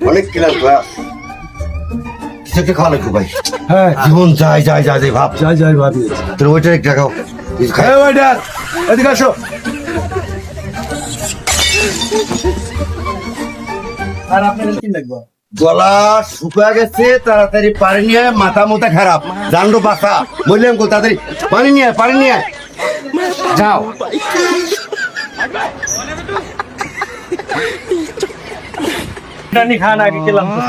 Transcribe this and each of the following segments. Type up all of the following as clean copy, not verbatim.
অনেক class class কিছু খাওয়া লাগবে ভাই। হ্যাঁ জীবন যাই যাই যাই যাই ভাব যাই যাই ভাবি। তোর ওইটার একটা খাও হ্যাঁ ওয়েটার এদিকে আসো। আর আপনাদের কি লাগবে? গলা শুকা গেছে, তাড়াতাড়ি পানি নিয়ে মাথা মোথা খারাপ জানলো বাসা বললাম কো তাড়াতাড়ি পানি নিয়ে পানি নিয়ে যাও। খান আগে খেলাম তো।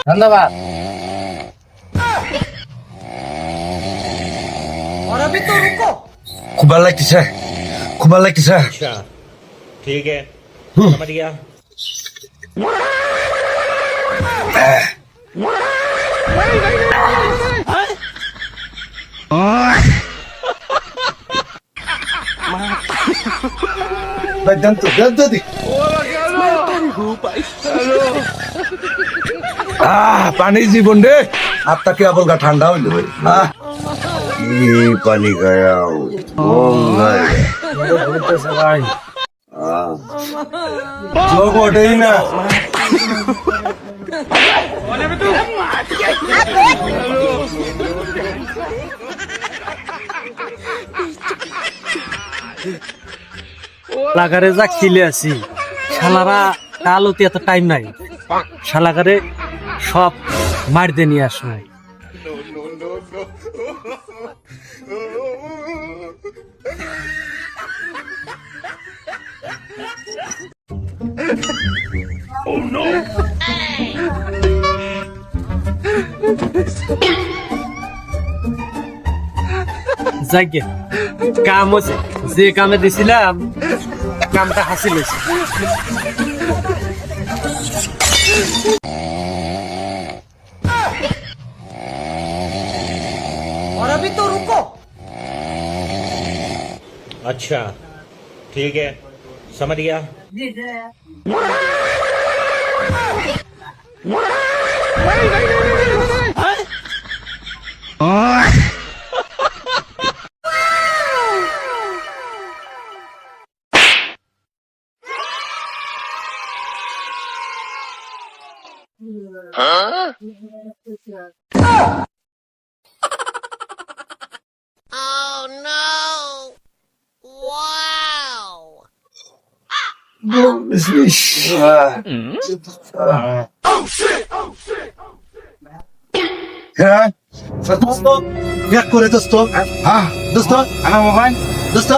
ধন্যবাদ। খুব ভালো লাগতেছে, খুব ভালো লাগতেছে। अच्छा ठीक है समझ गया ভাই দেন তো দেন তো দি। পানি জীবন রে। আত্মা কেবল গা ঠান্ডা হইলো ভাই। কি পানি খাও ভাই যোগ ওঠেই না। শালাগারে যা খিলে আছি, শালারা কালতে এত টাইম নাই, শালাগারে সব মারতে নিয়ে আসবে। যাকে কাম হচ্ছে, যে কামে দিছিলাম কামটা হাসিল হয়েছে। अच्छा ठीक है समझ गया Oh no! Wow! হ্যাঁ দোস্ত এক করে দোস্ত। হ্যাঁ দোস্ত আমার মোবাইল